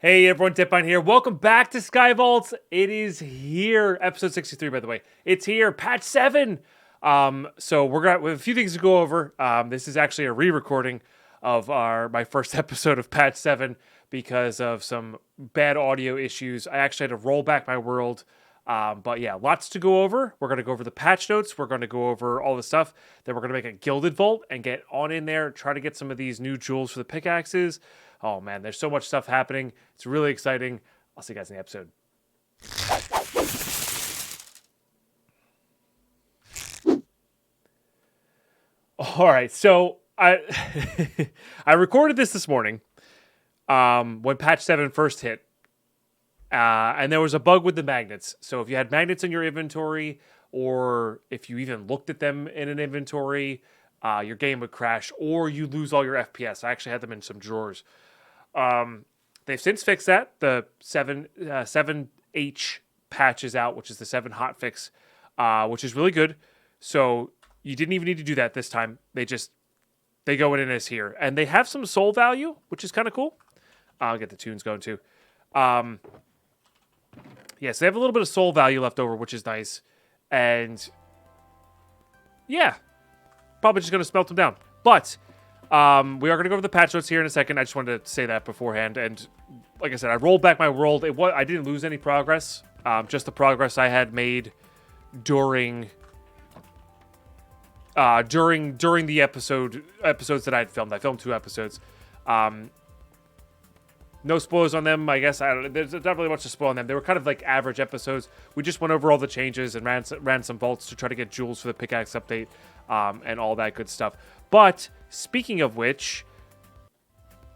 Hey everyone, Tipine here. Welcome back to Sky Vaults. It is here, episode 63, by the way. It's here, patch 7. So we have a few things to go over. This is actually a re-recording of my first episode of patch 7 because of some bad audio issues. I actually had to roll back my world. But yeah, lots to go over. We're going to go over the patch notes. We're going to go over all the stuff. Then we're going to make a Gilded vault and get on in there, try to get some of these new jewels for the pickaxes. Oh man, there's so much stuff happening. It's really exciting. I'll see you guys in the episode. All right, so I I recorded this morning when patch 7 first hit. And there was a bug with the magnets. So if you had magnets in your inventory, or if you even looked at them in an inventory, your game would crash, or you lose all your FPS. I actually had them in some drawers. They've since fixed that. The 7H patch is out, which is the 7 hotfix, which is really good. So you didn't even need to do that this time. They go in as here. And they have some soul value, which is kind of cool. I'll get the tunes going too. Yes, they have a little bit of soul value left over, which is nice. And yeah, probably just going to smelt them down. But we are going to go over the patch notes here in a second. I just wanted to say that beforehand. And like I said, I rolled back my world. I didn't lose any progress. Just the progress I had made during the episodes that I had filmed. I filmed 2 episodes. No spoilers on them, I guess. There's not really much to spoil on them. They were kind of like average episodes. We just went over all the changes and ran some vaults to try to get jewels for the pickaxe update and all that good stuff. But speaking of which,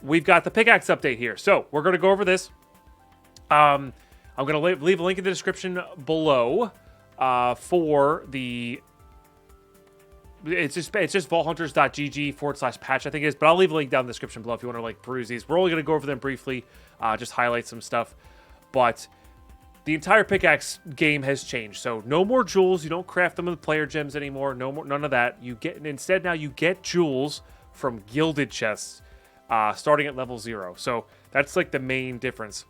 we've got the pickaxe update here. So we're going to go over this. I'm going to leave a link in the description below for the... It's just vaulthunters.gg/patch, I think it is. But I'll leave a link down in the description below if you want to like peruse these. We're only going to go over them briefly, just highlight some stuff. But the entire pickaxe game has changed. So no more jewels. You don't craft them with player gems anymore. None of that. Instead now you get jewels from Gilded chests, starting at level 0. So that's like the main difference.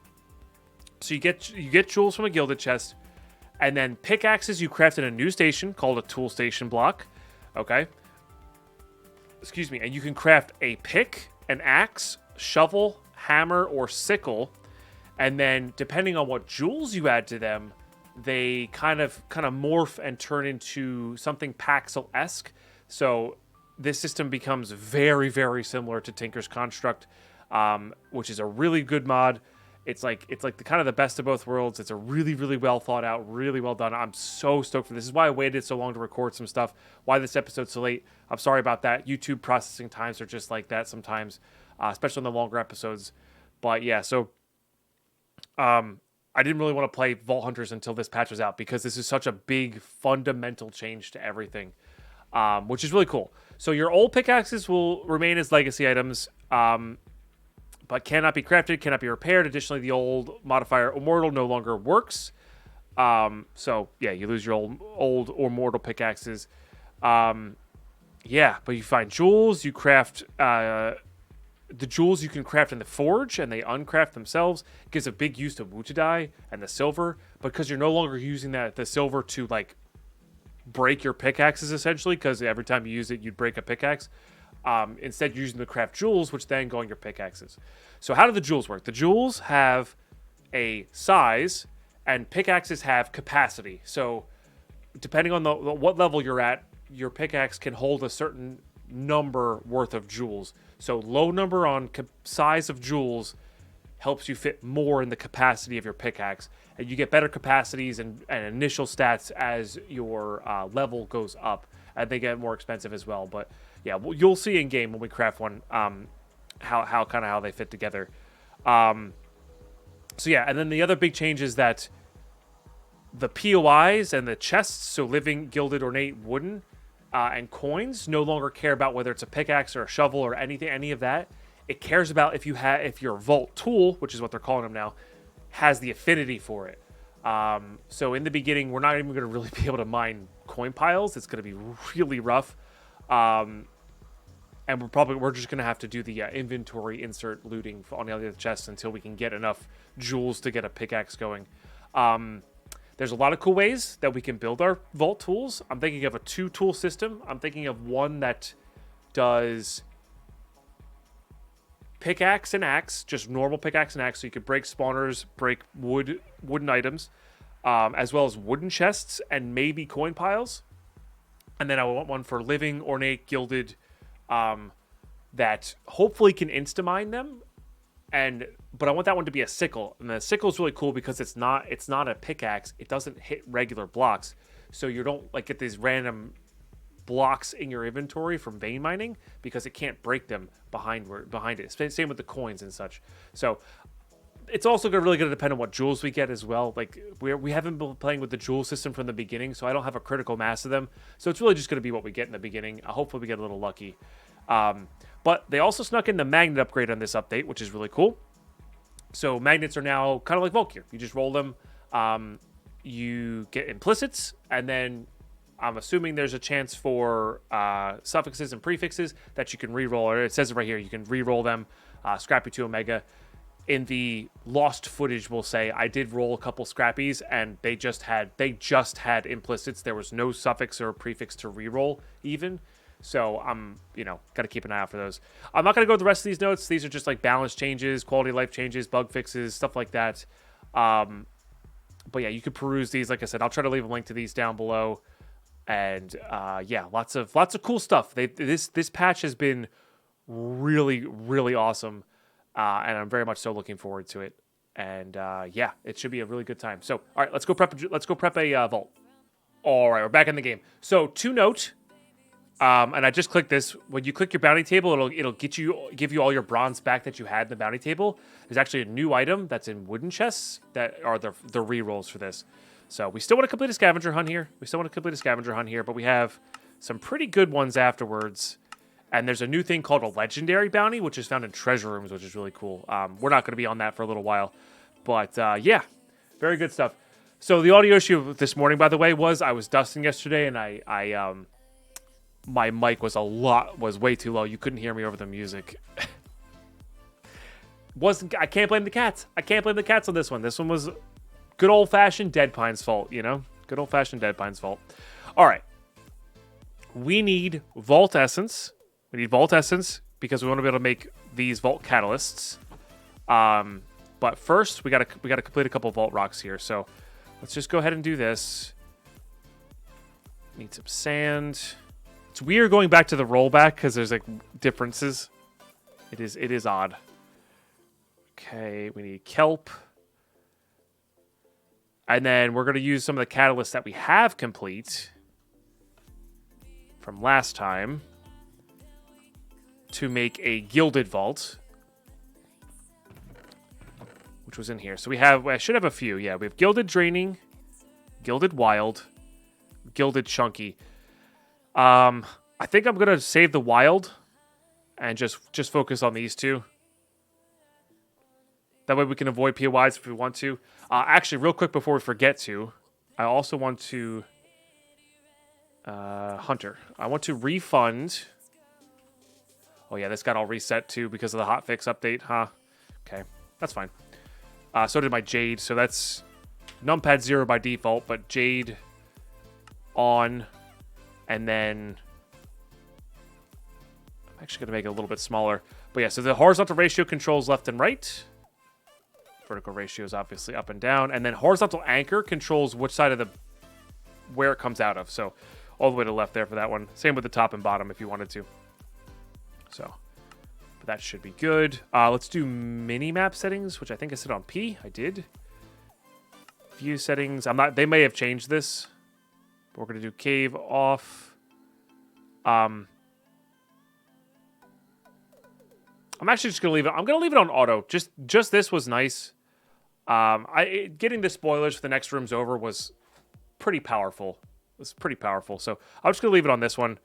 So you get jewels from a Gilded chest, and then pickaxes you craft in a new station called a tool station block. Okay. Excuse me. And you can craft a pick, an axe, shovel, hammer, or sickle. And then depending on what jewels you add to them, they kind of morph and turn into something Paxel-esque. So this system becomes very, very similar to Tinker's Construct, which is a really good mod. It's like the kind of the best of both worlds. It's a really, really well thought out, really well done. I'm so stoked for this. This is why I waited so long to record some stuff. Why this episode's so late. I'm sorry about that. YouTube processing times are just like that sometimes, especially on the longer episodes. But yeah, so I didn't really want to play Vault Hunters until this patch was out because this is such a big fundamental change to everything, which is really cool. So your old pickaxes will remain as legacy items. But cannot be crafted, cannot be repaired. Additionally, the old modifier Immortal no longer works. So, yeah, you lose your old or mortal pickaxes. Yeah, but you find jewels. You craft... the jewels you can craft in the forge, and they uncraft themselves. It gives a big use to Mutadai and the silver. Because you're no longer using the silver to, like, break your pickaxes, essentially. Because every time you use it, you'd break a pickaxe. Instead, you're using the craft jewels, which then go on your pickaxes. So how do the jewels work? The jewels have a size, and pickaxes have capacity. So depending on what level you're at, your pickaxe can hold a certain number worth of jewels. So low number on size of jewels helps you fit more in the capacity of your pickaxe. And you get better capacities and initial stats as your level goes up. And they get more expensive as well. But yeah, you'll see in game when we craft one how they fit together. So yeah, and then the other big change is that the POIs and the chests, so living, gilded, ornate, wooden, and coins, no longer care about whether it's a pickaxe or a shovel or any of that. It cares about if your vault tool, which is what they're calling them now, has the affinity for it. So in the beginning, we're not even going to really be able to mine coin piles. It's going to be really rough. And we're just gonna have to do the inventory insert looting on the other chests until we can get enough jewels to get a pickaxe going. There's a lot of cool ways that we can build our vault tools. I'm thinking of a 2-tool system. I'm thinking of one that does pickaxe and axe, just normal pickaxe and axe, so you could break spawners, break wooden items, as well as wooden chests and maybe coin piles. And then I want one for living, ornate, gilded, that hopefully can insta-mine them. But I want that one to be a sickle. And the sickle is really cool because it's not a pickaxe. It doesn't hit regular blocks. So you don't like get these random blocks in your inventory from vein mining because it can't break them behind it. Same with the coins and such. So it's also really going to depend on what jewels we get as well. Like we haven't been playing with the jewel system from the beginning, so I don't have a critical mass of them. So it's really just going to be what we get in the beginning. Hopefully we get a little lucky. But they also snuck in the magnet upgrade on this update, which is really cool. So magnets are now kind of like Vault Gear. You just roll them. You get implicits, and then I'm assuming there's a chance for suffixes and prefixes that you can reroll. Or it says it right here. You can reroll them. Scrappy to Omega. In the lost footage, we'll say I did roll a couple scrappies, and they just had implicits. There was no suffix or prefix to reroll even. So I'm, got to keep an eye out for those. I'm not going to go with the rest of these notes. These are just like balance changes, quality of life changes, bug fixes, stuff like that. But yeah, you could peruse these. Like I said, I'll try to leave a link to these down below. And yeah, lots of cool stuff. This patch has been really, really awesome. And I'm very much so looking forward to it. And yeah, it should be a really good time. So, all right, let's go prep a vault. All right, we're back in the game. So, to note, and I just clicked this. When you click your bounty table, it'll give you all your bronze back that you had in the bounty table. There's actually a new item that's in wooden chests that are the rerolls for this. So we still want to complete a scavenger hunt here. But we have some pretty good ones afterwards. And there's a new thing called a legendary bounty, which is found in treasure rooms, which is really cool. We're not going to be on that for a little while. But yeah, very good stuff. So the audio issue this morning, by the way, was I was dusting yesterday, and I my mic was way too low. You couldn't hear me over the music. I can't blame the cats. I can't blame the cats on this one. This one was good old-fashioned Deadpine's fault, Good old-fashioned Deadpine's fault. All right. We need Vault Essence. Because we want to be able to make these Vault Catalysts. But first, we gotta complete a couple of Vault Rocks here. So let's just go ahead and do this. Need some sand. It's weird going back to the rollback because there's like differences. It is odd. Okay, we need kelp. And then we're going to use some of the catalysts that we have complete from last time to make a Gilded Vault, which was in here. So I should have a few. Yeah, we have Gilded Draining, Gilded Wild, Gilded Chunky. I think I'm going to save the Wild and just focus on these two. That way we can avoid POIs if we want to. Actually, real quick before we forget to, I also want to... Hunter. I want to refund... Oh yeah, this got all reset too because of the hotfix update, huh? Okay, that's fine. So did my Jade, so that's numpad 0 by default, but Jade on, and then... I'm actually going to make it a little bit smaller. But yeah, so the horizontal ratio controls left and right. Vertical ratio is obviously up and down. And then horizontal anchor controls which side of where it comes out of. So all the way to the left there for that one. Same with the top and bottom if you wanted to. So, but that should be good. Let's do mini-map settings, which I think I set on P. I did. View settings. They may have changed this. But we're going to do cave off. I'm actually just going to leave it. I'm going to leave it on auto. Just this was nice. Getting the spoilers for the next rooms over was pretty powerful. So I'm just going to leave it on this one.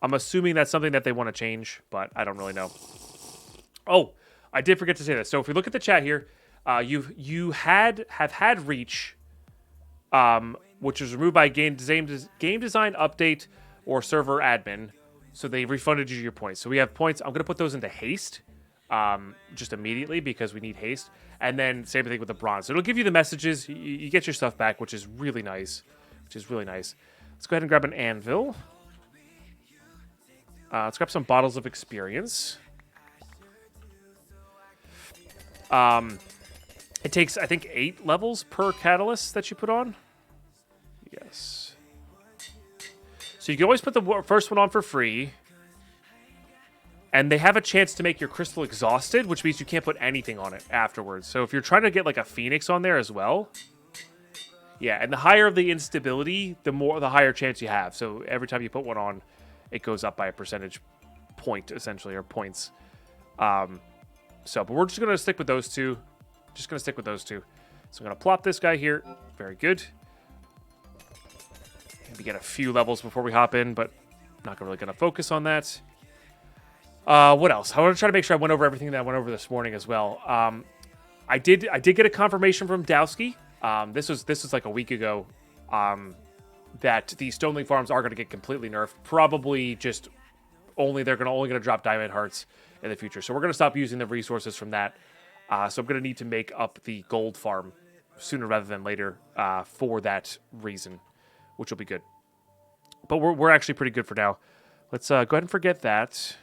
I'm assuming that's something that they want to change, but I don't really know. Oh, I did forget to say this. So if we look at the chat here, you have had reach, which was removed by game design update or server admin. So they refunded you your points. So we have points. I'm going to put those into haste just immediately because we need haste. And then same thing with the bronze. So it'll give you the messages. You get your stuff back, which is really nice. Let's go ahead and grab an anvil. Let's grab some bottles of experience. It takes, I think, 8 levels per catalyst that you put on. Yes. So you can always put the first one on for free. And they have a chance to make your crystal exhausted, which means you can't put anything on it afterwards. So if you're trying to get like a phoenix on there as well. Yeah, and the higher the instability, the higher chance you have. So every time you put one on, it goes up by a percentage point, essentially, or points. But we're just going to stick with those two. So I'm going to plop this guy here. Very good. Maybe get a few levels before we hop in, but not really going to focus on that. What else? I want to try to make sure I went over everything that I went over this morning as well. I did get a confirmation from Dowski. This was like a week ago. That the Stoneling farms are going to get completely nerfed. Probably just they're only going to drop diamond hearts in the future. So we're going to stop using the resources from that. So I'm going to need to make up the gold farm sooner rather than later for that reason, which will be good. But we're actually pretty good for now. Let's go ahead and forget that.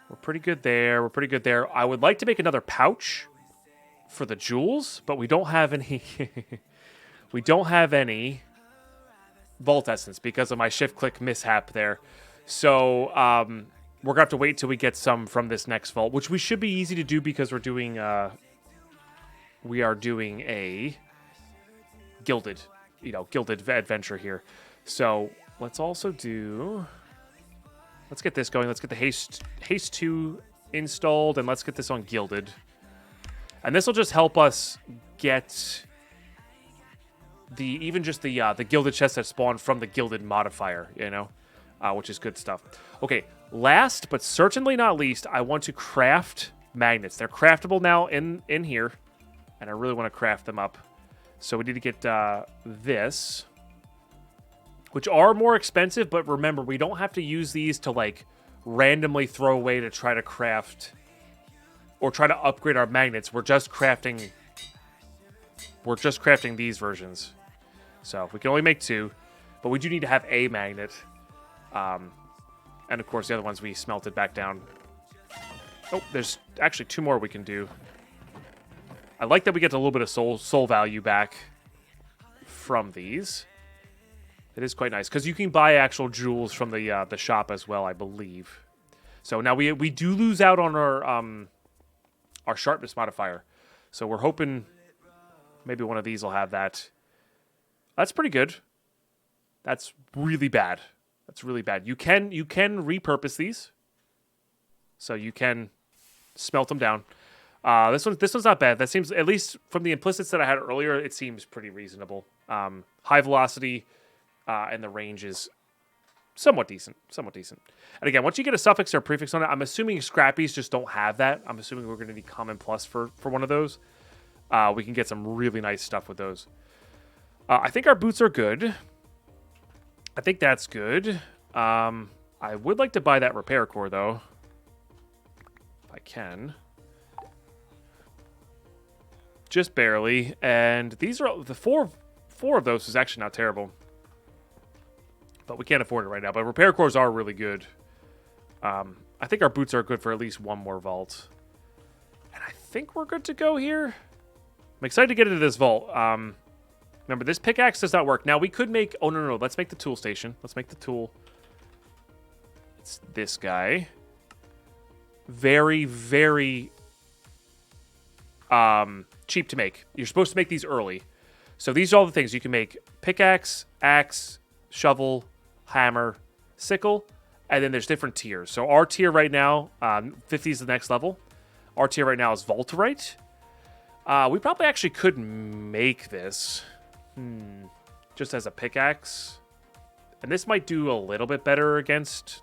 We're pretty good there. I would like to make another pouch for the jewels, but we don't have any. We don't have any vault essence because of my shift click mishap there. So we're gonna have to wait till we get some from this next vault, which we should be easy to do because we are doing a gilded adventure here. So let's also do. Let's get this going. Let's get the haste 2 installed, and let's get this on Gilded. And this will just help us get the Gilded chest that spawned from the Gilded modifier, which is good stuff. Okay, last but certainly not least, I want to craft magnets. They're craftable now in here, and I really want to craft them up. So we need to get this. Which are more expensive, but remember, we don't have to use these to, like, randomly throw away to try to craft or try to upgrade our magnets. We're just crafting these versions. So we can only make 2, but we do need to have a magnet. And, of course, the other ones we smelted back down. Oh, there's actually 2 more we can do. I like that we get a little bit of soul value back from these. It is quite nice because you can buy actual jewels from the shop as well, I believe. So now we do lose out on our sharpness modifier. So we're hoping maybe one of these will have that. That's pretty good. That's really bad. You can repurpose these, so you can smelt them down. This one's not bad. That seems, at least from the implicits that I had earlier, it seems pretty reasonable. High velocity. And the range is somewhat decent. And again, once you get a suffix or a prefix on it, I'm assuming Scrappies just don't have that. I'm assuming we're going to need Common Plus for one of those. We can get some really nice stuff with those. I think our boots are good. I think that's good. I would like to buy that repair core, though. If I can. Just barely. And these are the four of those is actually not terrible. But we can't afford it right now. But repair cores are really good. I think our boots are good for at least one more vault. And I think we're good to go here. I'm excited to get into this vault. Remember, this pickaxe does not work. Now, we could make... Oh, no. Let's make the tool station. Let's make the tool. It's this guy. Very, very cheap to make. You're supposed to make these early. So these are all the things. You can make pickaxe, axe, shovel, hammer, sickle, and then there's different tiers. So our tier right now, 50 is the next level. Our tier right now is Vaulterite. We probably actually could make this just as a pickaxe. And this might do a little bit better against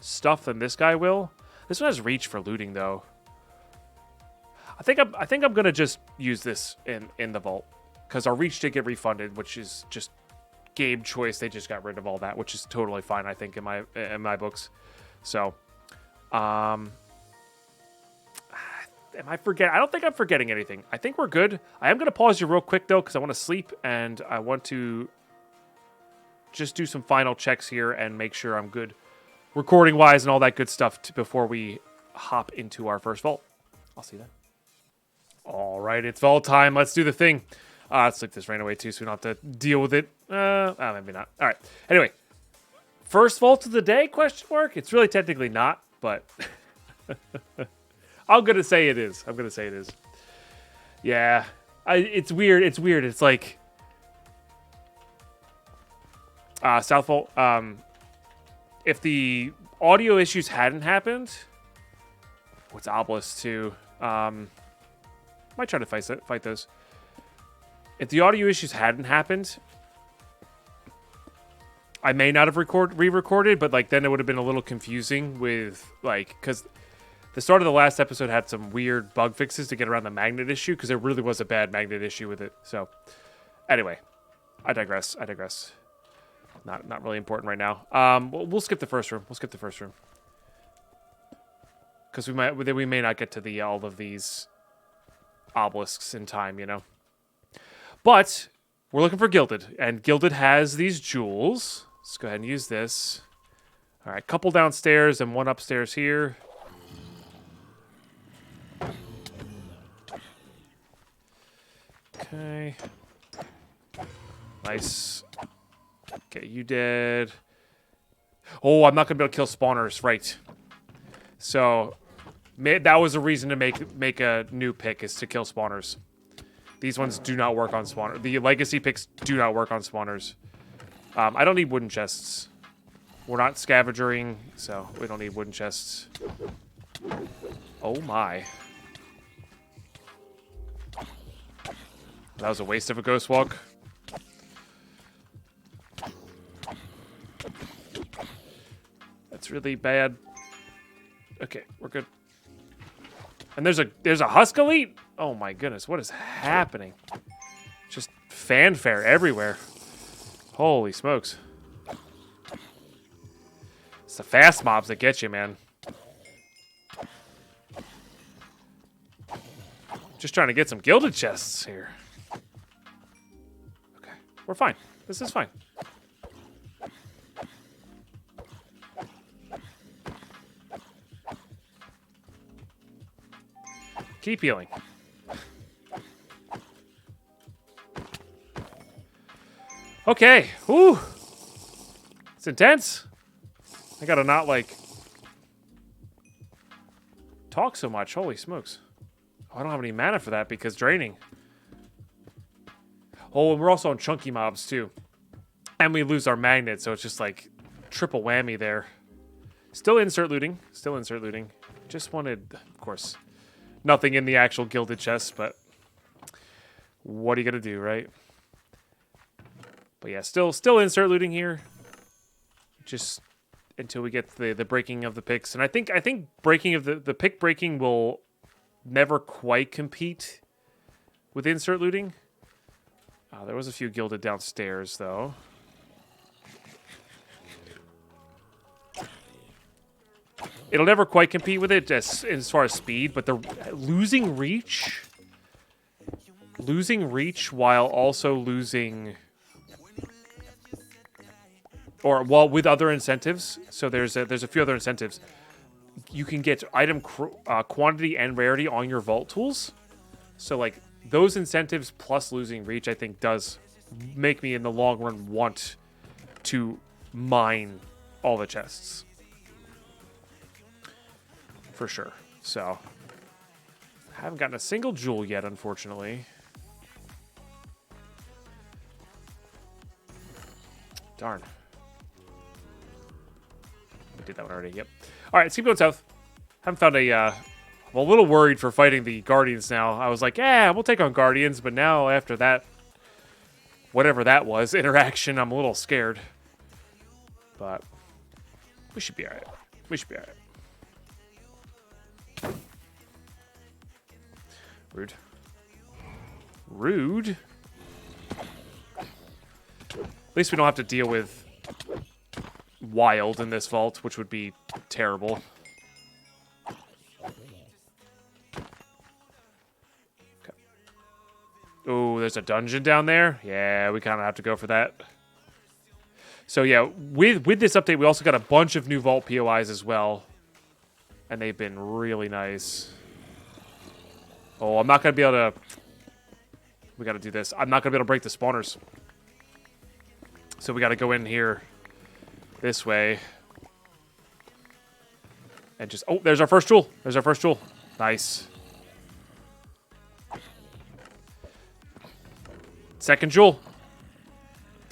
stuff than this guy will. This one has reach for looting, though. I think I'm gonna just use this in the vault because our reach did get refunded, which is just game choice. They just got rid of all that, which is totally fine, I think, in my books. So, am I forgetting? I don't think I'm forgetting anything. I think we're good. I am going to pause you real quick, though, because I want to sleep, and I want to just do some final checks here and make sure I'm good recording-wise and all that good stuff before we hop into our first vault. I'll see you then. All right, it's vault time. Let's do the thing. Let's look this right away, too, so we don't have to deal with it. Maybe not. All right. Anyway, first vault of the day, question mark? It's really technically not, but I'm going to say it is. I'm going to say it is. Yeah. It's weird. It's weird. It's like South Vault. If the audio issues hadn't happened, what's Obelisk 2? Might try to fight those. If the audio issues hadn't happened, I may not have re-recorded, but like then it would have been a little confusing with like, because the start of the last episode had some weird bug fixes to get around the magnet issue, because there really was a bad magnet issue with it. So anyway, I digress. Not really important right now. We'll skip the first room. Because we may not get to all of these obelisks in time, you know. But we're looking for Gilded, and Gilded has these jewels. Let's go ahead and use this. All right, couple downstairs and one upstairs here. Okay. Nice. Okay, you dead. Oh, I'm not gonna be able to kill spawners, right? So that was a reason to make a new pick, is to kill spawners. These ones do not work on spawners. The legacy picks do not work on spawners. I don't need wooden chests. We're not scavengering, so we don't need wooden chests. Oh my. That was a waste of a ghost walk. That's really bad. Okay, we're good. And there's a Husk Elite? Oh my goodness, what is happening? Just fanfare everywhere. Holy smokes. It's the fast mobs that get you, man. Just trying to get some Gilded chests here. Okay, we're fine. This is fine. Keep healing. Okay. Whew. It's intense. I gotta not, like, talk so much. Holy smokes. Oh, I don't have any mana for that because draining. Oh, and we're also on chunky mobs, too. And we lose our magnet, so it's just, like, triple whammy there. Still insert looting. Just wanted, of course, nothing in the actual Gilded chest, but what are you gonna do, right? But yeah, still insert looting here. Just until we get the breaking of the picks. And I think breaking of the pick breaking will never quite compete with insert looting. There was a few Gilded downstairs, though. It'll never quite compete with it just as far as speed, but the losing reach while also losing, or while with other incentives. So there's a few other incentives. You can get item quantity and rarity on your vault tools. So like those incentives plus losing reach, I think, does make me in the long run want to mine all the chests. For sure. So, I haven't gotten a single jewel yet, unfortunately. Darn. We did that one already, yep. Alright, let's keep going south. Haven't found I'm a little worried for fighting the Guardians now. I was like, yeah, we'll take on Guardians, but now after that, whatever that was, interaction, I'm a little scared. But, we should be alright. Rude. At least we don't have to deal with wild in this vault, which would be terrible. Okay. Oh, there's a dungeon down there. Yeah, we kind of have to go for that. So yeah, with this update, we also got a bunch of new vault POIs as well, and they've been really nice. Oh, I'm not gonna be able to. We got to do this. I'm not gonna be able to break the spawners. So we got to go in here this way. And just... Oh, there's our first jewel. There's our first jewel. Nice. Second jewel.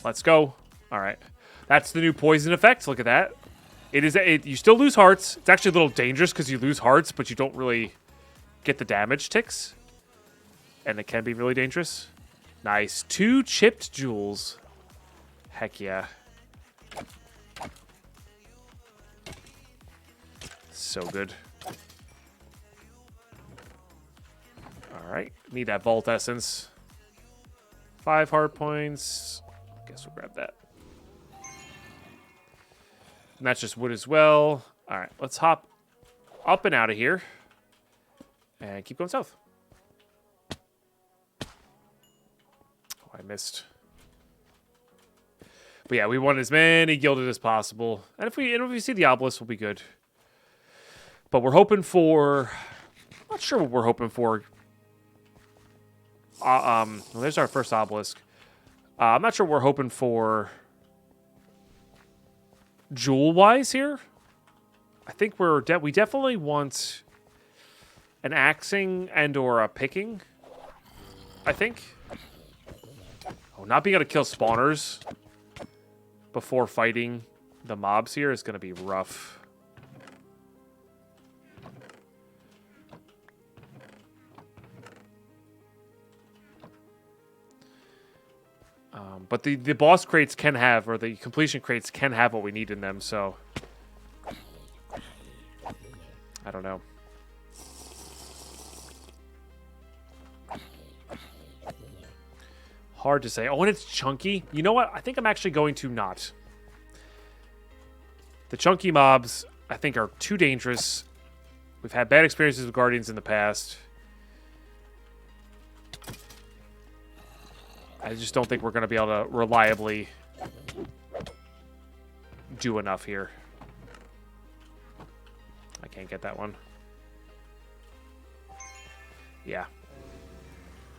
Let's go. All right. That's the new poison effect. Look at that. You still lose hearts. It's actually a little dangerous because you lose hearts, but you don't really get the damage ticks. And it can be really dangerous. Nice. 2 chipped jewels. Heck yeah. So good. Alright. Need that vault essence. 5 heart points. Guess we'll grab that. And that's just wood as well. Alright. Let's hop up and out of here. And keep going south. Oh, I missed. But yeah, we want as many gilded as possible. And if we see the obelisk, we'll be good. But we're hoping for... I'm not sure what we're hoping for. Well, there's our first obelisk. I'm not sure what we're hoping for jewel-wise here. I think we definitely want an axing and or a picking, I think. Oh, not being able to kill spawners before fighting the mobs here is going to be rough. But the boss crates can have, or the completion crates can have what we need in them, so... I don't know. Hard to say. Oh, and it's chunky. You know what? I think I'm actually going to not. The chunky mobs, I think, are too dangerous. We've had bad experiences with Guardians in the past. I just don't think we're going to be able to reliably do enough here. I can't get that one. Yeah.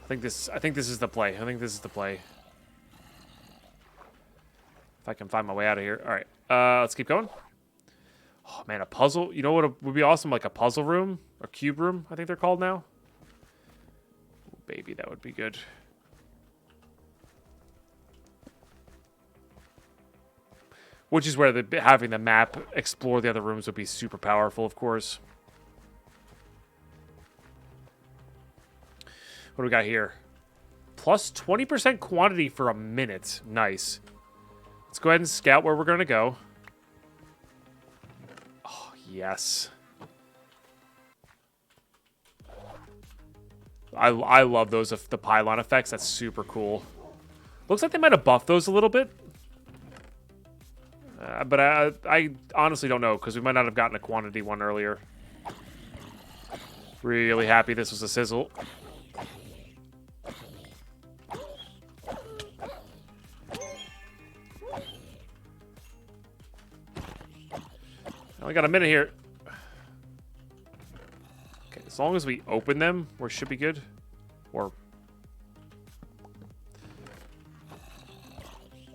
I think this is the play. I think this is the play. If I can find my way out of here. All right. Let's keep going. Oh, man, a puzzle. You know what would be awesome? Like a puzzle room or cube room, I think they're called now. Oh, baby, that would be good. Which is where having the map explore the other rooms would be super powerful, of course. What do we got here? Plus 20% quantity for a minute. Nice. Let's go ahead and scout where we're going to go. Oh, yes. I love those, the pylon effects. That's super cool. Looks like they might have buffed those a little bit. But I honestly don't know, because we might not have gotten a quantity one earlier. Really happy this was a sizzle. I only got a minute here. Okay, as long as we open them, we should be good. Or...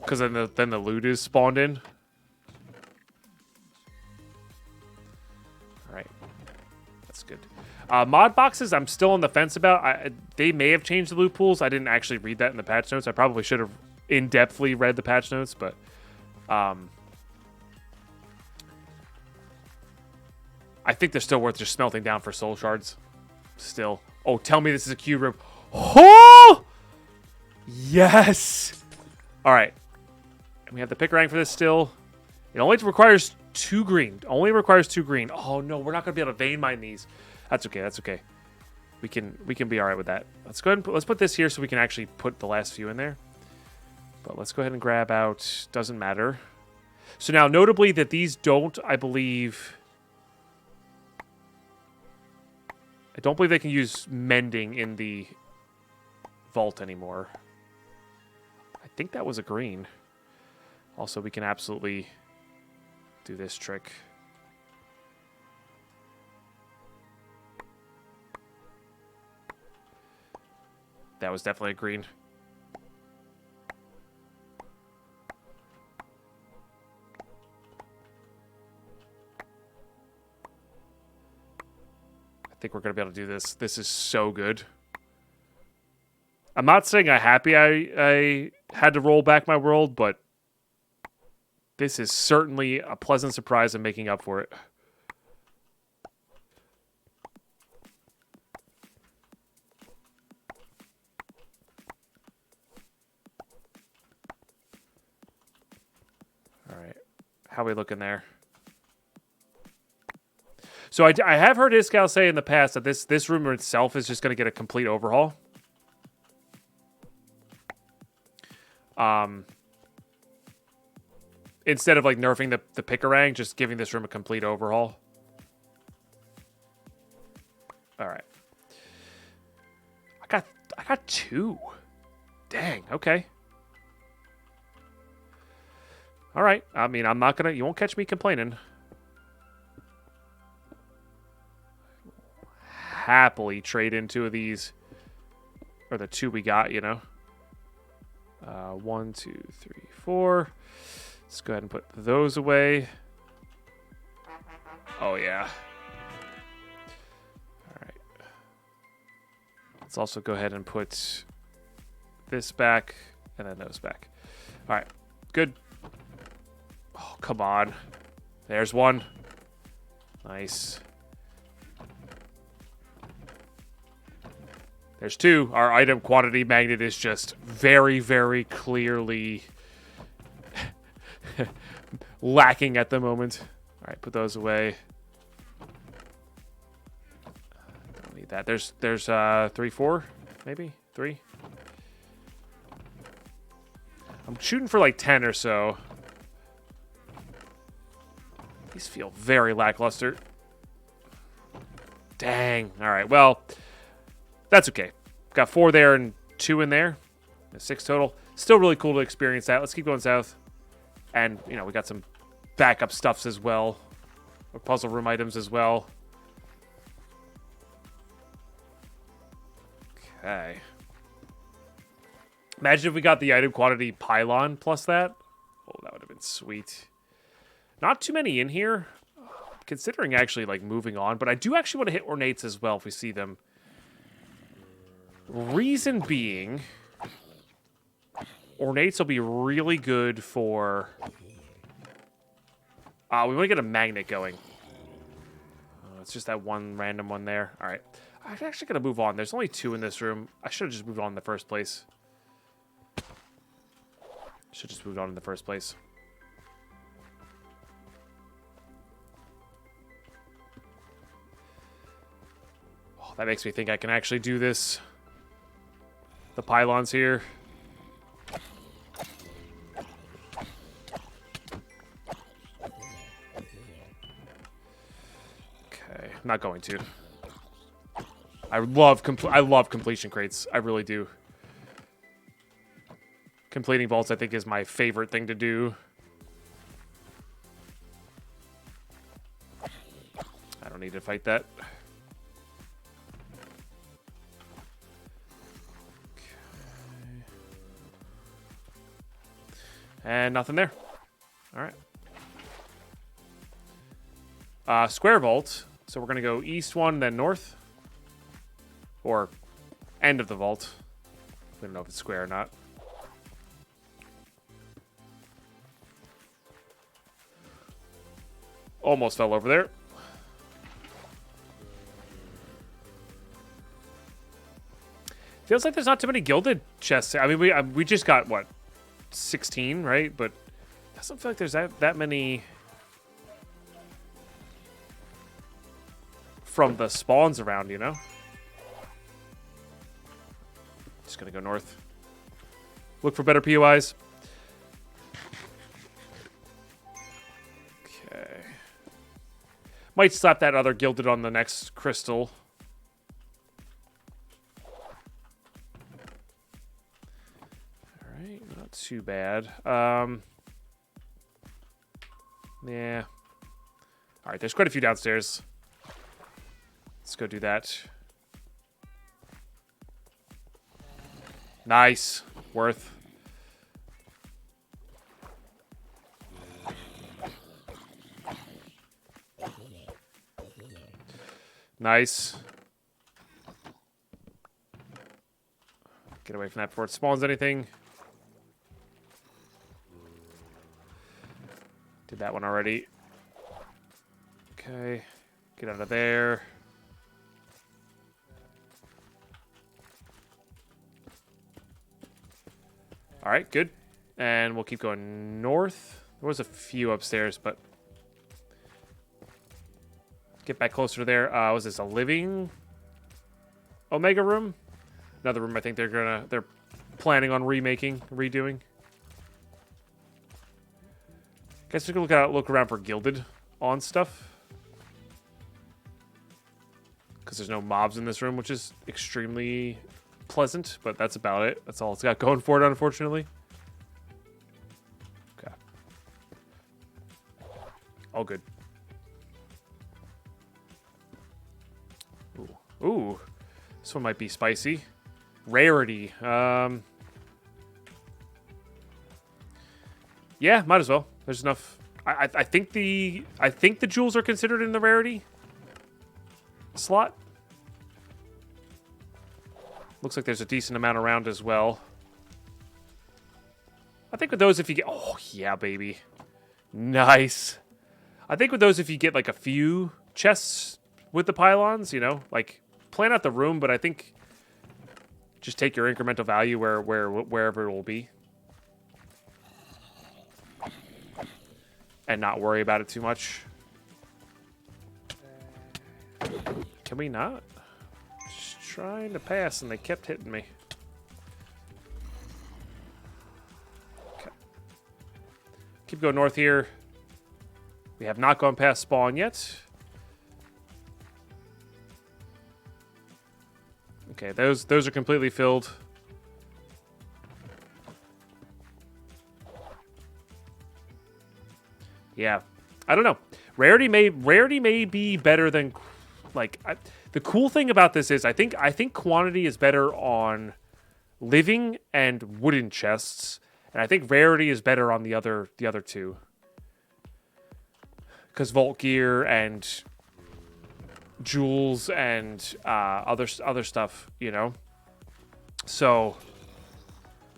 because then the loot is spawned in. Alright. That's good. Mod boxes, I'm still on the fence about. They may have changed the loot pools. I didn't actually read that in the patch notes. I probably should have in-depthly read the patch notes, but... I think they're still worth just smelting down for soul shards. Still. Oh, tell me this is a cube room. Oh! Yes! Alright. And we have the pick rank for this still. It only requires 2 green. Only requires 2 green. Oh, no. We're not going to be able to vein mine these. That's okay. That's okay. We can be alright with that. Let's go ahead and let's put this here so we can actually put the last few in there. But let's go ahead and grab out. Doesn't matter. So now, notably that these don't, I believe... I don't believe they can use mending in the vault anymore. I think that was a green. Also, we can absolutely do this trick. That was definitely a green. I think we're going to be able to do this. This is so good. I'm not saying I'm happy I had to roll back my world, but this is certainly a pleasant surprise in making up for it. All right. How are we looking there? So I have heard Iskal say in the past that this room itself is just going to get a complete overhaul. Instead of like nerfing the Picarang, just giving this room a complete overhaul. All right. I got 2. Dang. Okay. All right. I mean, I'm not gonna. You won't catch me complaining. Happily trade in 2 of these, or the 2 we got. You know. 1, 2, 3, 4. Let's go ahead and put those away. Oh yeah. All right. Let's also go ahead and put this back and then those back. All right. Good. Oh, come on. There's 1. Nice. There's 2. Our item quantity magnet is just very, very clearly lacking at the moment. All right, put those away. Don't need that. There's 3, 4, maybe 3. I'm shooting for like 10 or so. These feel very lackluster. Dang. All right. Well, that's okay. Got 4 there and 2 in there. 6 total. Still really cool to experience that. Let's keep going south. And, you know, we got some backup stuffs as well. Or puzzle room items as well. Okay. Imagine if we got the item quantity pylon plus that. Oh, that would have been sweet. Not too many in here. Considering actually, like, moving on. But I do actually want to hit ornates as well if we see them. Reason being... ornates will be really good for... we want to get a magnet going. It's just that one random one there. All right. I'm actually going to move on. There's only 2 in this room. I should have just moved on in the first place. Should have just moved on in the first place. Oh, that makes me think I can actually do this. The pylons here. I'm not going to. I love completion crates. I really do. Completing vaults, I think, is my favorite thing to do. I don't need to fight that. Okay. And nothing there. All right. Square vault. So we're going to go east 1, then north. Or end of the vault. We don't know if it's square or not. Almost fell over there. Feels like there's not too many gilded chests. I mean, we just got, what, 16, right? But it doesn't feel like there's that many... from the spawns around, you know? Just gonna go north. Look for better POIs. Might slap that other Gilded on the next crystal. Alright, not too bad. Yeah. Alright, there's quite a few downstairs. Let's go do that. Nice. Worth. Nice. Get away from that before it spawns anything. Did that one already. Okay. Get out of there. Alright, good. And we'll keep going north. There was a few upstairs, but... Get back closer to there. Was this a living Omega room? Another room I think they're planning on redoing. Guess we can look around for Gilded on stuff. Because there's no mobs in this room, which is extremely pleasant, but that's about it. That's all it's got going for it, unfortunately. Okay. All good. Ooh, this one might be spicy. Rarity. Yeah, might as well. There's enough. I think the jewels are considered in the rarity slot. Looks like there's a decent amount around as well. I think with those, if you get, oh yeah, baby, nice. I think with those, if you get like a few chests with the pylons, you know, like. Plan out the room, but I think just take your incremental value wherever it will be. And not worry about it too much. Can we not? Just trying to pass and they kept hitting me. Okay. Keep going north here. We have not gone past spawn yet. Okay, those are completely filled. Yeah, I don't know. Rarity may be better than, like, the cool thing about this is I think quantity is better on living and wooden chests, and I think rarity is better on the other two. Because Vault Gear and jewels and other stuff, you know. So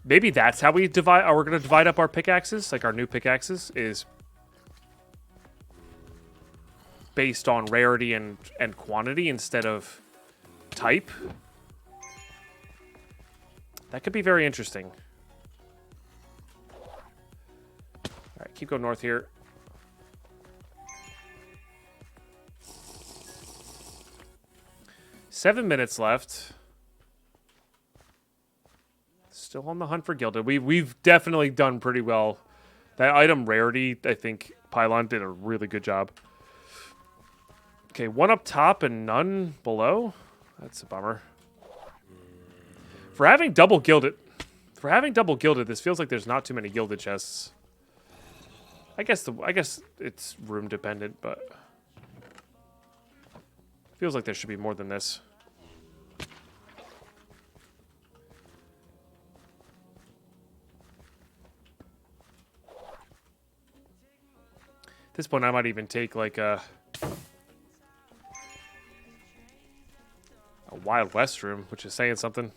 maybe that's how we divide. Or we're gonna divide up our pickaxes, like our new pickaxes, is based on rarity and quantity instead of type. That could be very interesting. All right, keep going north here. Seven minutes left. Still on the hunt for Gilded. We've definitely done pretty well. That item rarity, I think Pylon did a really good job. Okay, one up top and none below. That's a bummer. For having double Gilded, this feels like there's not too many Gilded chests. I guess it's room dependent, but feels like there should be more than this. At this point, I might even take like a Wild West room, which is saying something.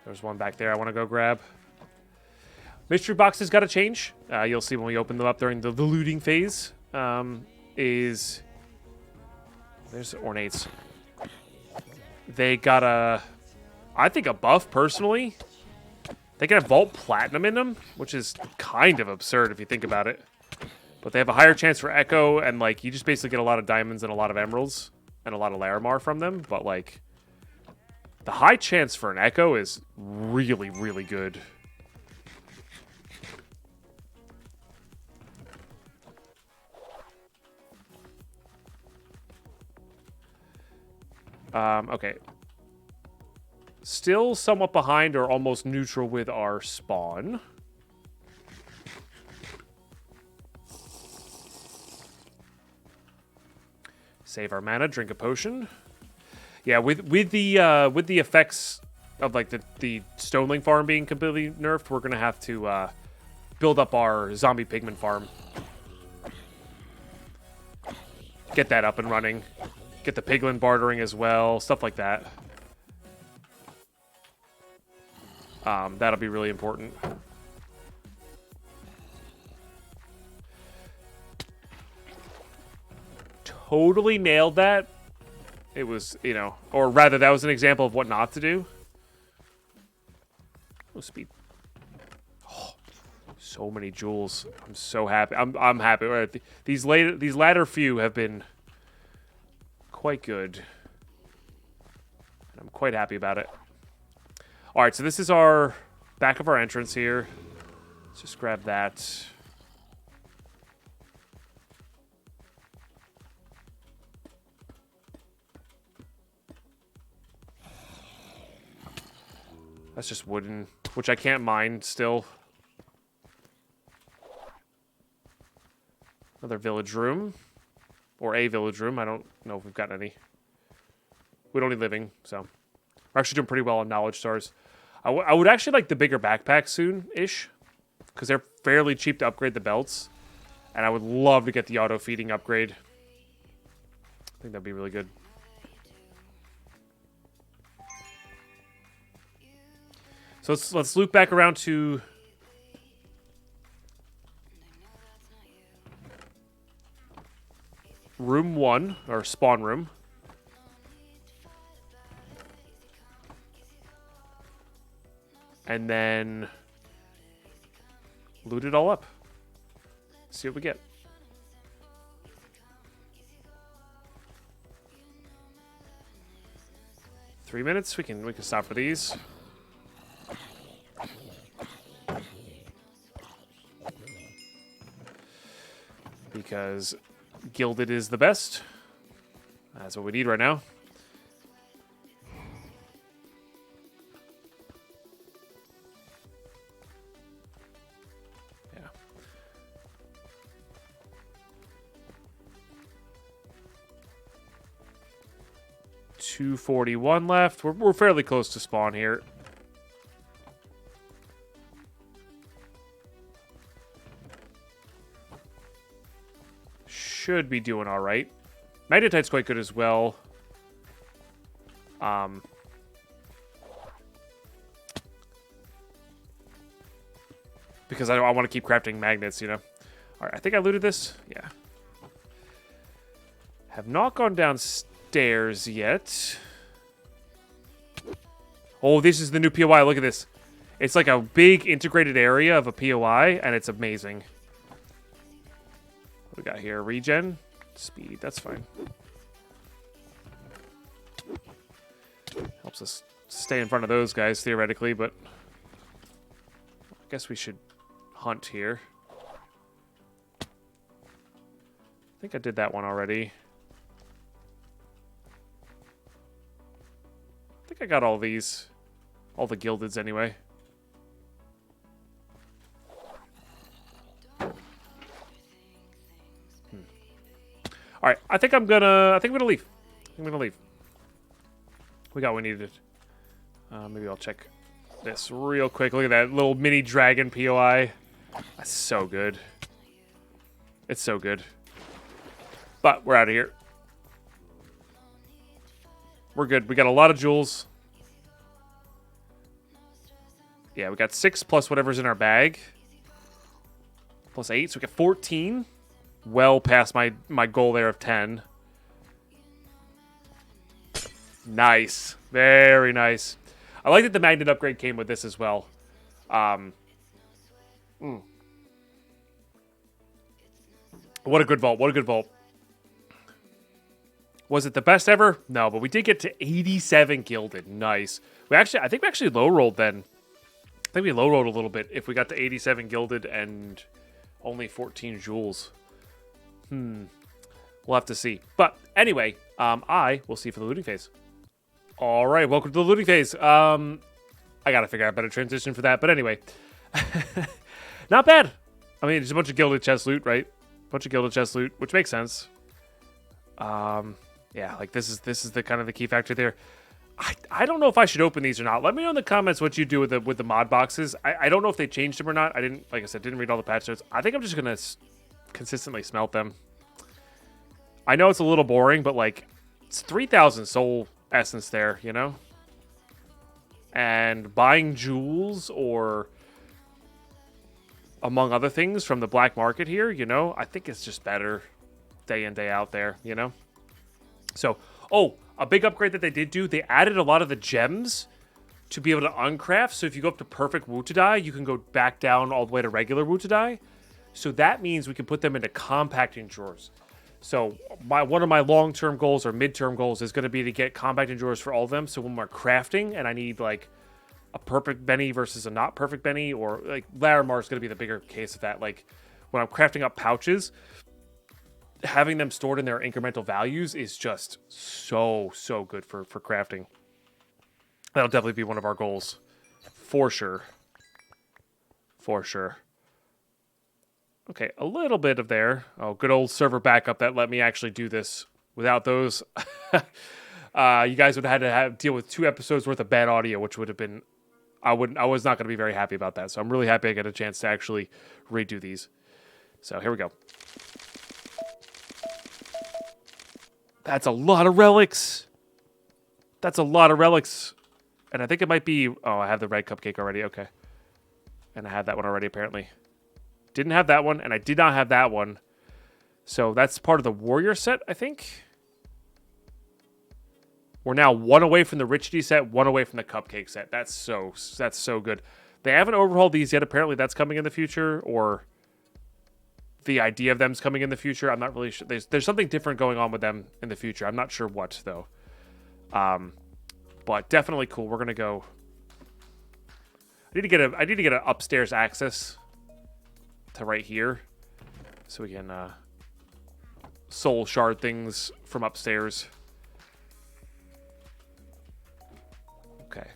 There's one back there I want to go grab. Mystery boxes got to change. You'll see when we open them up during the looting phase. There's ornates. They got I think a buff personally. They can have Vault Platinum in them, which is kind of absurd if you think about it. But they have a higher chance for Echo, and like you just basically get a lot of diamonds and a lot of emeralds and a lot of Larimar from them. But like the high chance for an Echo is really, really good. Okay. Still somewhat behind or almost neutral with our spawn. Save our mana, drink a potion. Yeah, with the effects of like the Stoneling farm being completely nerfed, we're gonna have to build up our zombie pigman farm. Get that up and running. Get the piglin bartering as well, stuff like that. That'll be really important. Totally nailed that. It was, you know, or rather, that was an example of what not to do. Oh, speed. Oh, so many jewels. I'm so happy. I'm happy. Right, these latter few have been quite good. I'm quite happy about it. All right, so this is our back of our entrance here. Let's just grab that. That's just wooden, which I can't mine still. Another village room. Or a village room. I don't know if we've got any. We don't need living, so. We're actually doing pretty well on knowledge stars. I would actually like the bigger backpack soon-ish. Because they're fairly cheap to upgrade the belts. And I would love to get the auto-feeding upgrade. I think that'd be really good. So let's loop back around to room 1, or spawn room. And then loot it all up. See what we get. Three minutes. We can stop for these. Because Gilded is the best. That's what we need right now. Yeah. 241 left. We're fairly close to spawn here. Should be doing all right. Magnetite's quite good as well. Because I want to keep crafting magnets, you know. All right, I think I looted this. Yeah. Have not gone downstairs yet. Oh, this is the new POI. Look at this. It's like a big integrated area of a POI, and it's amazing. What we got here? Regen? Speed. That's fine. Helps us stay in front of those guys, theoretically, but I guess we should hunt here. I think I did that one already. I think I got all these. All the Gildeds, anyway. All right, I think I'm gonna leave. I'm gonna leave. We got what we needed. Maybe I'll check this real quick. Look at that little mini dragon POI. That's so good. It's so good. But we're out of here. We're good. We got a lot of jewels. Yeah, we got 6 plus whatever's in our bag. Plus 8, so we got 14. Well past my goal there of 10. Nice. Very nice. I like that the magnet upgrade came with this as well. What a good vault. What a good vault. Was it the best ever? No, but we did get to 87 Gilded. Nice. I think we actually low rolled then. I think we low rolled a little bit if we got to 87 Gilded and only 14 jewels. We'll have to see. But anyway, I will see you for the looting phase. All right, welcome to the looting phase. I gotta figure out a better transition for that, but anyway, not bad. I mean, it's a bunch of gilded chest loot, right? Bunch of gilded chest loot, which makes sense. Yeah, like this is the kind of the key factor there. I don't know if I should open these or not. Let me know in the comments what you do with the mod boxes. I don't know if they changed them or not. I didn't, like I said, didn't read all the patch notes. I think I'm just gonna consistently smelt them. I know it's a little boring, but like it's 3,000 soul essence there, you know? And buying jewels or among other things from the black market here, you know, I think it's just better day in, day out there, you know? So, oh, a big upgrade that they did do, they added a lot of the gems to be able to uncraft. So if you go up to perfect Wootadai, you can go back down all the way to regular Wootadai. So that means we can put them into compacting drawers. So one of my long-term goals or mid-term goals is going to be to get compacting drawers for all of them. So when we're crafting and I need like a perfect Benny versus a not perfect Benny, or like Larimar is going to be the bigger case of that. Like when I'm crafting up pouches, having them stored in their incremental values is just so good for crafting. That'll definitely be one of our goals. For sure. For sure. Okay, a little bit of there. Oh, good old server backup that let me actually do this. Without those, you guys would have had to deal with 2 episodes worth of bad audio, which would have been... I was not going to be very happy about that. So I'm really happy I get a chance to actually redo these. So here we go. That's a lot of relics. That's a lot of relics. And I think it might be... Oh, I have the red cupcake already. Okay. And I had that one already, apparently. Didn't have that one, and I did not have that one. So that's part of the warrior set, I think. We're now 1 away from the Richity set, 1 away from the cupcake set. That's so good. They haven't overhauled these yet. Apparently that's coming in the future, or the idea of them's coming in the future. I'm not really sure. There's something different going on with them in the future. I'm not sure what, though. But definitely cool. We're gonna go. I need to get an upstairs access to right here, so we can soul shard things from upstairs. Okay.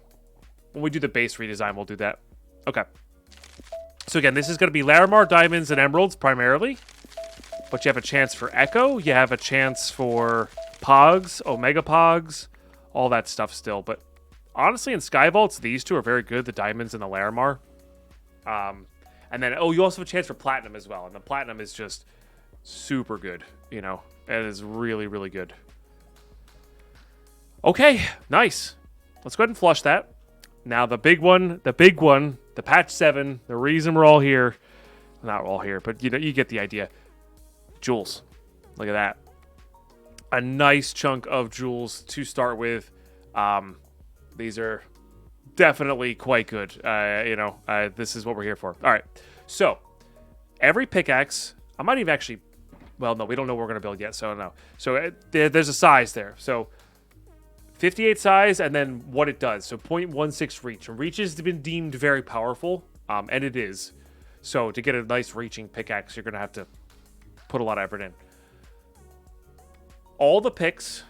When we do the base redesign, we'll do that. Okay. So again, this is going to be Larimar, Diamonds, and Emeralds primarily. But you have a chance for Echo. You have a chance for Pogs, Omega Pogs, all that stuff still. But honestly, in Skyvaults, these 2 are very good, the Diamonds and the Larimar. And then, oh, you also have a chance for Platinum as well. And the Platinum is just super good, you know. It is really, really good. Okay, nice. Let's go ahead and flush that. Now, the big one, the patch 7, the reason we're all here. Not all here, but you know, you get the idea. Jewels. Look at that. A nice chunk of jewels to start with. These are definitely quite good. You know, this is what we're here for. All right. So, every pickaxe, I might even actually, well, no, we don't know what we're going to build yet, so no. So, there's a size there. So, 58 size, and then what it does. So, 0.16 reach. And reach has been deemed very powerful, and it is. So, to get a nice reaching pickaxe, you're going to have to put a lot of effort in. All the picks,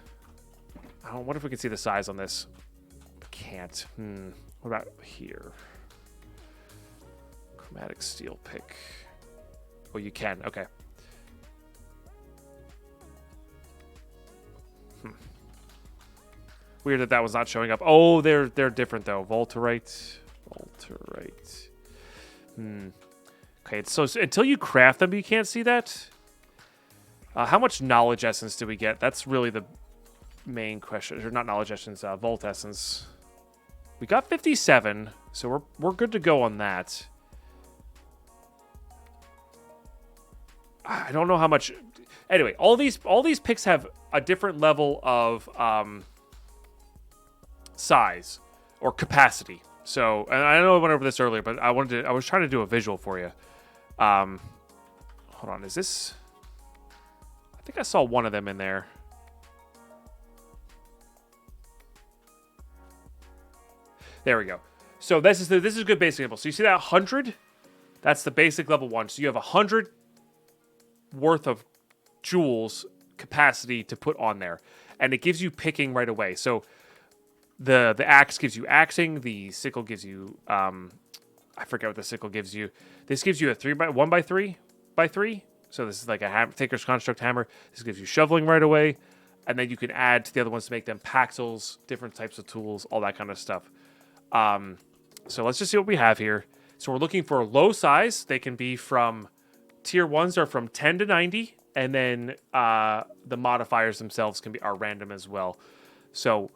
I wonder if we can see the size on this. Can't. What about here? Chromatic steel pick. Oh, you can. Okay. Weird that was not showing up. Oh, they're different though. Volterite. Okay, so until you craft them, you can't see that. How much knowledge essence do we get? That's really the main question. Or not knowledge essence, Volt essence. We got 57, so we're good to go on that. I don't know how much. Anyway, all these picks have a different level of size or capacity. So, and I know I went over this earlier, but I was trying to do a visual for you. Hold on, is this? I think I saw one of them in there. There we go. So this is a good basic level. So you see that 100? That's the basic level 1. So you have 100 worth of jewels capacity to put on there, and it gives you picking right away. So The axe gives you axing. The sickle gives you I forget what the sickle gives you. This gives you a 1x3x3. So this is like a Thinker's Construct hammer. This gives you shoveling right away. And then you can add to the other ones to make them paxels, different types of tools, all that kind of stuff. So let's just see what we have here. So we're looking for low size. They can be from tier 1s are from 10 to 90. And then the modifiers themselves are random as well. So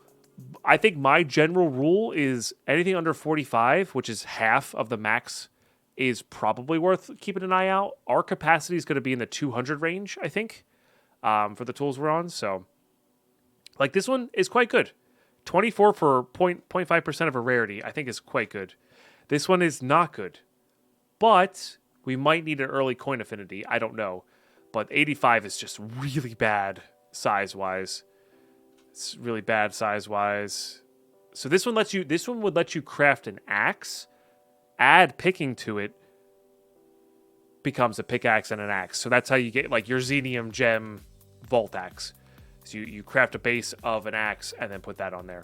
I think my general rule is anything under 45, which is half of the max, is probably worth keeping an eye out. Our capacity is going to be in the 200 range, I think, for the tools we're on. So, like, this one is quite good. 24 for 0.5% of a rarity, I think is quite good. This one is not good. But we might need an early coin affinity. I don't know. But 85 is just really bad size-wise. It's really bad size-wise. So this one would let you craft an axe, add picking to it, becomes a pickaxe and an axe. So that's how you get like your Xenium Gem Vault Axe. So you craft a base of an axe and then put that on there.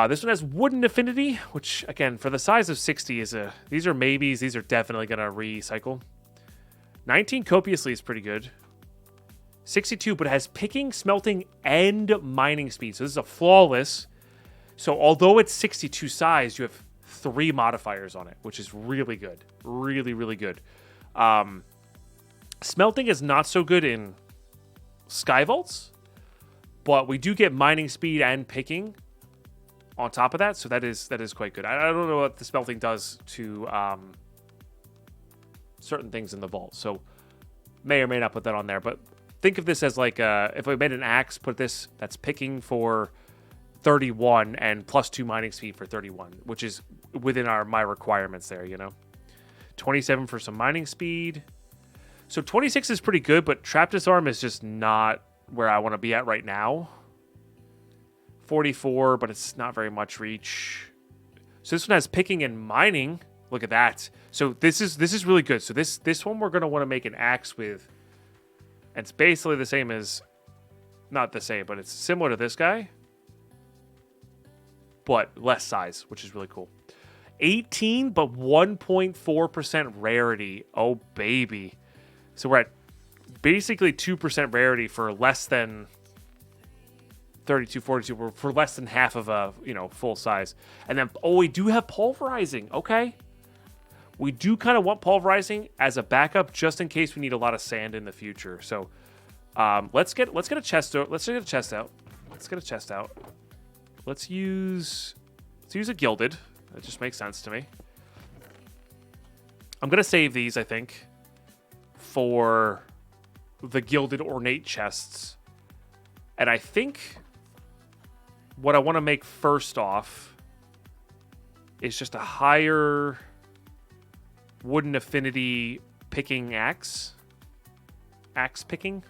This one has wooden affinity, which again for the size of 60 these are maybes. These are definitely gonna recycle. 19 copiously is pretty good. 62, but it has picking, smelting, and mining speed. So this is a flawless. So although it's 62 size, you have 3 modifiers on it, which is really good. Really, really good. Smelting is not so good in Sky Vaults, but we do get mining speed and picking on top of that. So that is quite good. I don't know what the smelting does to certain things in the vault. So may or may not put that on there, but think of this as like if we made an axe, put this, that's picking for 31 and plus 2 mining speed for 31, which is within my requirements there, you know. 27 for some mining speed. So 26 is pretty good, but Trap Disarm is just not where I want to be at right now. 44, but it's not very much reach. So this one has picking and mining. Look at that. So this is really good. So this one we're going to want to make an axe with. And it's basically the same as, not the same, but it's similar to this guy, but less size, which is really cool. 18, but 1.4% rarity. Oh, baby. So we're at basically 2% rarity for less than 32, 42. We're for less than half of a, full size. And then, we do have pulverizing. Okay. We do kind of want pulverizing as a backup just in case we need a lot of sand in the future. So let's get a chest out. Let's get a chest out. Let's use a Gilded. That just makes sense to me. I'm gonna save these, I think, for the Gilded Ornate chests. And I think what I want to make first off is just a higher wooden affinity picking axe picking.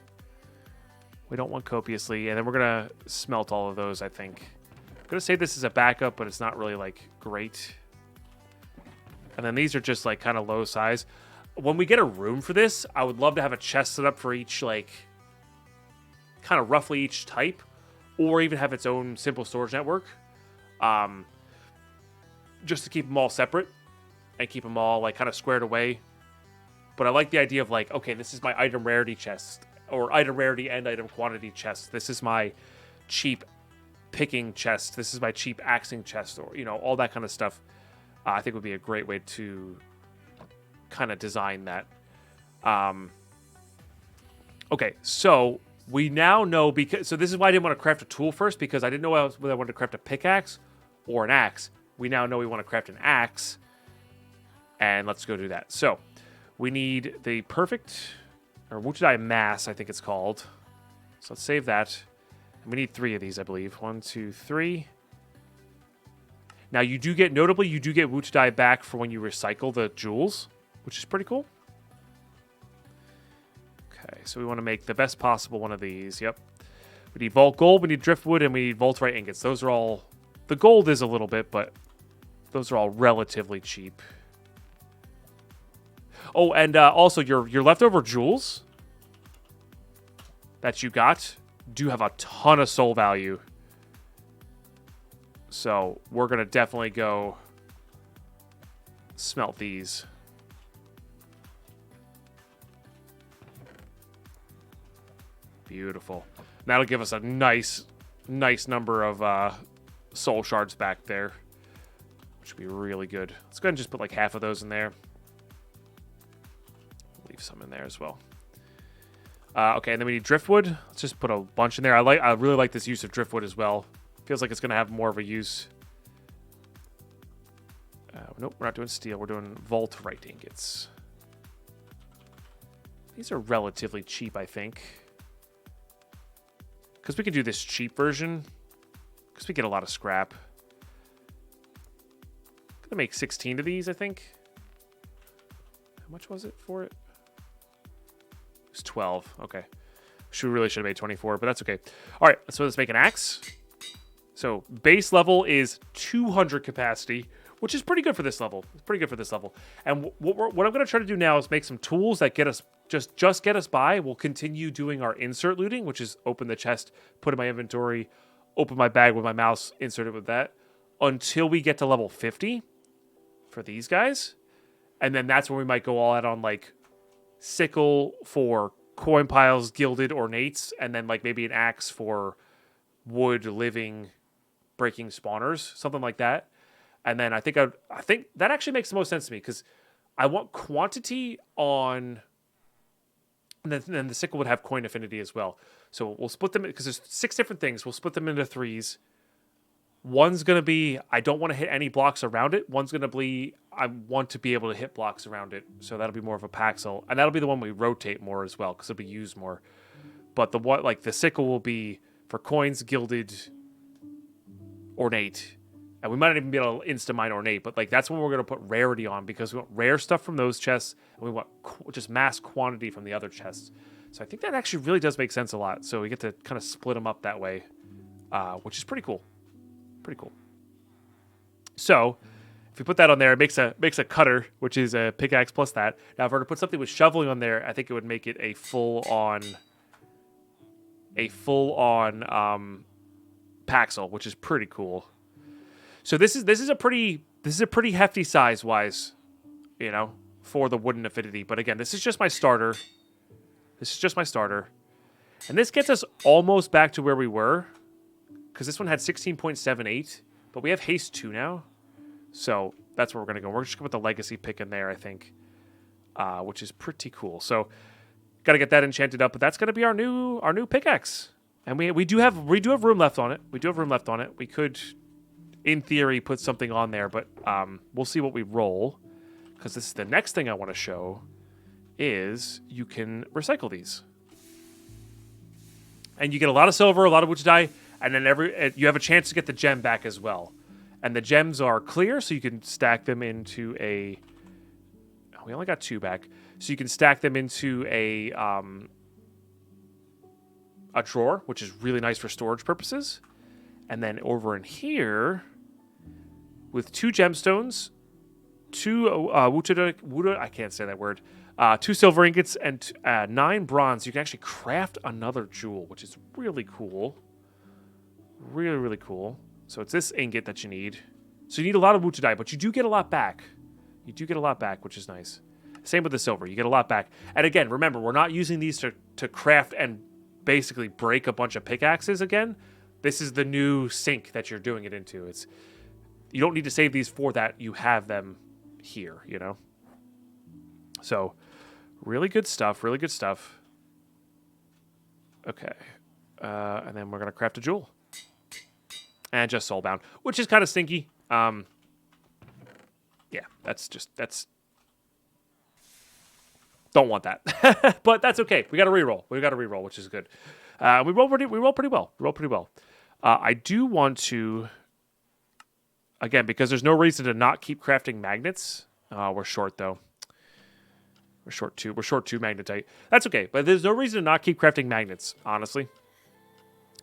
We don't want copiously, and then we're gonna smelt all of those. I think I'm gonna say this is a backup, but it's not really like great. And then these are just like kind of low size. When we get a room for this, I would love to have a chest set up for each, like kind of roughly each type, or even have its own simple storage network, just to keep them all separate and keep them all like kind of squared away. But I like the idea of like, okay, this is my item rarity chest, or item rarity and item quantity chest. This is my cheap picking chest. This is my cheap axing chest, or all that kind of stuff. I think would be a great way to kind of design that. Okay, so we now know, so this is why I didn't want to craft a tool first, because I didn't know whether I wanted to craft a pickaxe or an axe. We now know we want to craft an axe. And let's go do that. So we need the perfect, or Wuchidai mass, I think it's called. So let's save that. And we need 3 of these, I believe. 1, 2, 3. Now you do get Wuchidai back for when you recycle the jewels, which is pretty cool. Okay, so we want to make the best possible one of these. Yep. We need Vault Gold, we need Driftwood, and we need Voltrite ingots. Those are all, the gold is a little bit, but those are all relatively cheap. Oh, and also your leftover jewels that you got do have a ton of soul value. So we're going to definitely go smelt these. Beautiful. That'll give us a nice number of soul shards back there, which would be really good. Let's go ahead and just put like half of those in there. Leave some in there as well. Okay, and then we need driftwood. Let's just put a bunch in there. I really like this use of driftwood as well. Feels like it's going to have more of a use. Nope, we're not doing steel. We're doing vaultite ingots. These are relatively cheap, I think. Because we can do this cheap version. Because we get a lot of scrap. I'm going to make 16 of these, I think. How much was it for it? It was 12. Okay. Really should have made 24, but that's okay. All right, so let's make an axe. So base level is 200 capacity, which is pretty good for this level. It's pretty good for this level. And what I'm going to try to do now is make some tools that get us just get us by. We'll continue doing our insert looting, which is open the chest, put in my inventory, open my bag with my mouse, insert it with that, until we get to level 50 for these guys. And then that's when we might go all out on like sickle for coin piles, gilded ornates, and then like maybe an axe for wood, living, breaking spawners, something like that. And then I think that actually makes the most sense to me because I want quantity on, and then the sickle would have coin affinity as well. So we'll split them because there's 6 different things. We'll split them into 3s. One's going to be, I don't want to hit any blocks around it. One's going to be, I want to be able to hit blocks around it. So that'll be more of a paxel. And that'll be the one we rotate more as well because it'll be used more. But the sickle will be for coins, gilded, ornate. And we might not even be able to insta-mine ornate, but like that's when we're going to put rarity on because we want rare stuff from those chests and we want just mass quantity from the other chests. So I think that actually really does make sense a lot. So we get to kind of split them up that way, which is pretty cool. Pretty cool. So if we put that on there, it makes a cutter, which is a pickaxe plus that. Now if I were to put something with shoveling on there, I think it would make it a full-on Paxel, which is pretty cool. So this is a pretty hefty size wise, you know, for the wooden affinity. But again, this is just my starter. And this gets us almost back to where we were. Because this one had 16.78, but we have haste 2 now. So that's where we're going to go. We're just going to put the legacy pick in there, I think, which is pretty cool. So got to get that enchanted up, but that's going to be our new pickaxe. And we do have room left on it. We could, in theory, put something on there, but we'll see what we roll. Because this is the next thing I want to show is you can recycle these. And you get a lot of silver, a lot of Wuchadai, and then you have a chance to get the gem back as well. And the gems are clear, so you can stack them into a... We only got 2 back. So you can stack them into a drawer, which is really nice for storage purposes. And then over in here, with 2 gemstones, 2 I can't say that word, 2 silver ingots, and 9 bronze, you can actually craft another jewel, which is really cool. Really, really cool. So it's this ingot that you need. So you need a lot of Wuchadai, but you do get a lot back. Which is nice. Same with the silver. You get a lot back. And again, remember, we're not using these to craft and basically break a bunch of pickaxes again. This is the new sink that you're doing it into. You don't need to save these for that. You have them here, you know? So, really good stuff. Okay. And then we're going to craft a jewel. And just soulbound, which is kind of stinky. Yeah, that's don't want that. But that's okay. We got a reroll, which is good. We roll pretty well. I do want to, again, because there's no reason to not keep crafting magnets. We're short though. We're short 2 magnetite. That's okay, but there's no reason to not keep crafting magnets, honestly.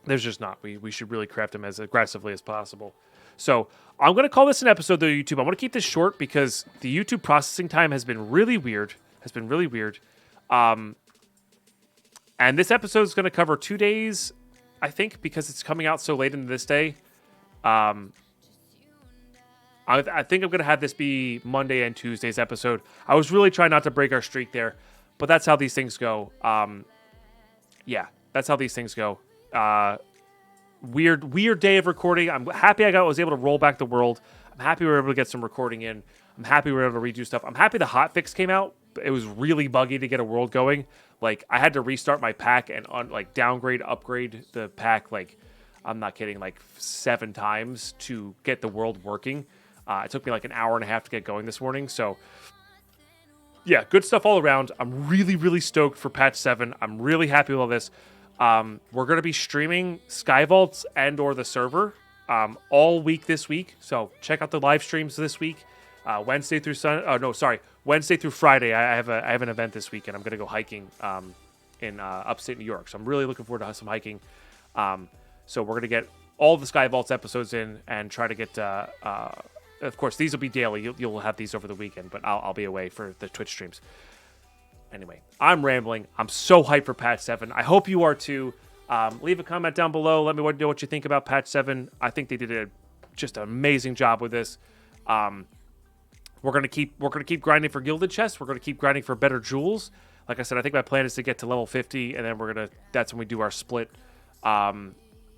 There's just not. We should really craft them as aggressively as possible. So I'm going to call this an episode, though, YouTube. I want to keep this short because the YouTube processing time has been really weird. And this episode is going to cover 2 days, I think, because it's coming out so late into this day. I think I'm going to have this be Monday and Tuesday's episode. I was really trying not to break our streak there, but that's how these things go. Yeah, that's how these things go. Weird day of recording. I'm happy was able to roll back the world. I'm happy we were able to get some recording in. I'm happy we were able to redo stuff. I'm happy the hotfix came out. It was really buggy to get a world going. Like, I had to restart my pack and downgrade, upgrade the pack. Like, I'm not kidding, like 7 times to get the world working. It took me like an hour and a half to get going this morning. So, yeah, good stuff all around. I'm really, really stoked for patch 7. I'm really happy with all this. We're going to be streaming Skyvaults and or the server all week this week. So check out the live streams this week. Wednesday through Wednesday through Friday. I have an event this week, and I'm going to go hiking in upstate New York. So I'm really looking forward to some hiking. So we're going to get all the Skyvaults episodes in and try to get... of course, these will be daily. You'll have these over the weekend, but I'll be away for the Twitch streams. Anyway, I'm rambling. I'm so hyped for patch 7. I hope you are too. Leave a comment down below. Let me know what you think about patch 7. I think they did just an amazing job with this. We're gonna keep grinding for Gilded chests. We're gonna keep grinding for better jewels. Like I said, I think my plan is to get to level 50, and then that's when we do our split.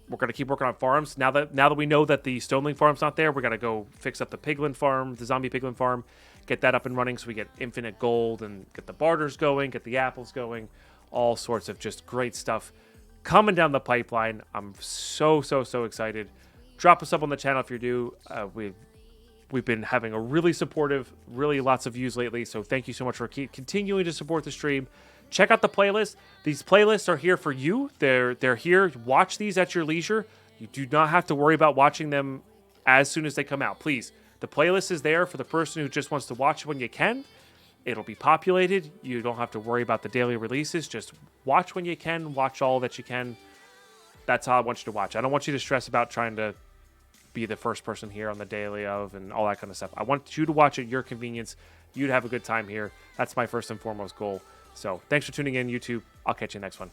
We're gonna keep working on farms. Now that we know that the Stoneling farm's not there, we're gonna go fix up the Piglin farm, the zombie Piglin farm, get that up and running so we get infinite gold and get the barters going, get the apples going, all sorts of just great stuff coming down the pipeline. I'm so excited. Drop a sub on the channel if you're new. We've been having a really supportive, really lots of views lately, so thank you so much for continuing to support the stream. Check out the playlist. These playlists are here for you. They're here. Watch these at your leisure. You do not have to worry about watching them as soon as they come out. Please, the playlist is there for the person who just wants to watch when you can. It'll be populated. You don't have to worry about the daily releases. Just watch when you can. Watch all that you can. That's how I want you to watch. I don't want you to stress about trying to be the first person here on the daily of and all that kind of stuff. I want you to watch at your convenience. You'd have a good time here. That's my first and foremost goal. So thanks for tuning in, YouTube. I'll catch you next one.